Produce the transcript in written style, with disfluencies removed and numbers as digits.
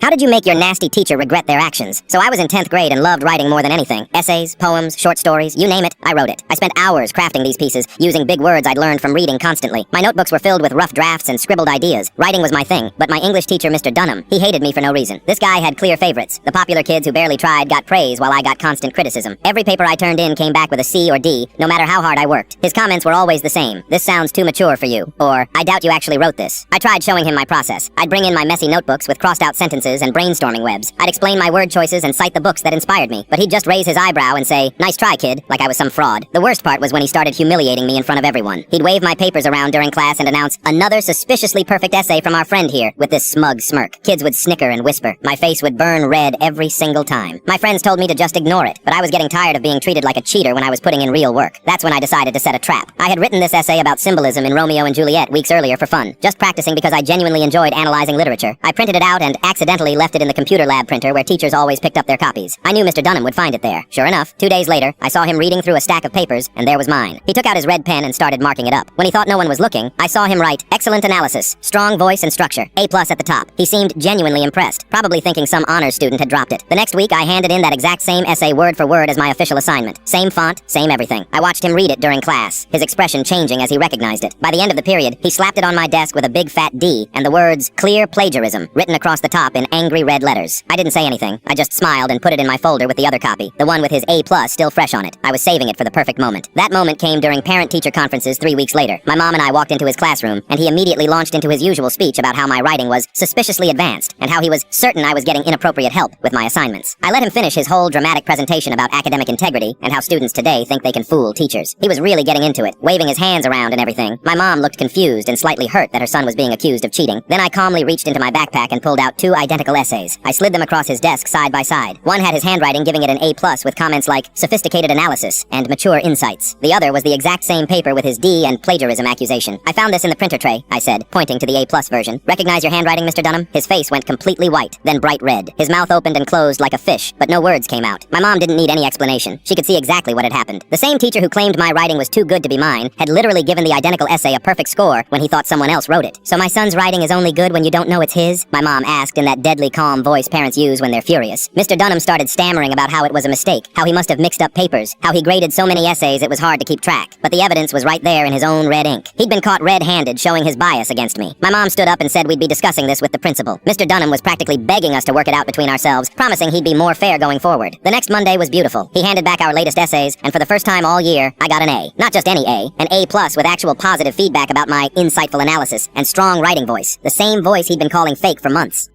How did you make your nasty teacher regret their actions? So I was in 10th grade and loved writing more than anything. Essays, poems, short stories, you name it, I wrote it. I spent hours crafting these pieces, using big words I'd learned from reading constantly. My notebooks were filled with rough drafts and scribbled ideas. Writing was my thing, but my English teacher, Mr. Dunham, he hated me for no reason. This guy had clear favorites. The popular kids who barely tried got praise while I got constant criticism. Every paper I turned in came back with a C or D, no matter how hard I worked. His comments were always the same. This sounds too mature for you. Or, I doubt you actually wrote this. I tried showing him my process. I'd bring in my messy notebooks with crossed out sentences and brainstorming webs. I'd explain my word choices and cite the books that inspired me, but he'd just raise his eyebrow and say, "Nice try, kid," like I was some fraud. The worst part was when he started humiliating me in front of everyone. He'd wave my papers around during class and announce, "Another suspiciously perfect essay from our friend here," with this smug smirk. Kids would snicker and whisper. My face would burn red every single time. My friends told me to just ignore it, but I was getting tired of being treated like a cheater when I was putting in real work. That's when I decided to set a trap. I had written this essay about symbolism in Romeo and Juliet weeks earlier for fun, just practicing because I genuinely enjoyed analyzing literature. I printed it out and accidentally left it in the computer lab printer where teachers always picked up their copies. I knew Mr. Dunham would find it there. Sure enough, 2 days later, I saw him reading through a stack of papers, and there was mine. He took out his red pen and started marking it up. When he thought no one was looking, I saw him write, "Excellent analysis, strong voice and structure, A+ at the top." He seemed genuinely impressed, probably thinking some honors student had dropped it. The next week, I handed in that exact same essay word for word as my official assignment. Same font, same everything. I watched him read it during class, his expression changing as he recognized it. By the end of the period, he slapped it on my desk with a big fat D and the words, "Clear plagiarism," written across the top in angry red letters. I didn't say anything. I just smiled and put it in my folder with the other copy, the one with his A+ still fresh on it. I was saving it for the perfect moment. That moment came during parent-teacher conferences 3 weeks later. My mom and I walked into his classroom, and he immediately launched into his usual speech about how my writing was suspiciously advanced, and how he was certain I was getting inappropriate help with my assignments. I let him finish his whole dramatic presentation about academic integrity and how students today think they can fool teachers. He was really getting into it, waving his hands around and everything. My mom looked confused and slightly hurt that her son was being accused of cheating. Then I calmly reached into my backpack and pulled out 2 identical essays. I slid them across his desk side by side. One had his handwriting giving it an A+ with comments like "sophisticated analysis" and "mature insights." The other was the exact same paper with his D and plagiarism accusation. "I found this in the printer tray," I said, pointing to the A+ version. "Recognize your handwriting, Mr. Dunham?" His face went completely white, then bright red. His mouth opened and closed like a fish, but no words came out. My mom didn't need any explanation. She could see exactly what had happened. The same teacher who claimed my writing was too good to be mine had literally given the identical essay a perfect score when he thought someone else wrote it. "So my son's writing is only good when you don't know it's his?" my mom asked in that deadly calm voice parents use when they're furious. Mr. Dunham started stammering about how it was a mistake, how he must have mixed up papers, how he graded so many essays it was hard to keep track. But the evidence was right there in his own red ink. He'd been caught red-handed showing his bias against me. My mom stood up and said we'd be discussing this with the principal. Mr. Dunham was practically begging us to work it out between ourselves, promising he'd be more fair going forward. The next Monday was beautiful. He handed back our latest essays, and for the first time all year, I got an A. Not just any A, an A+ with actual positive feedback about my insightful analysis and strong writing voice. The same voice he'd been calling fake for months.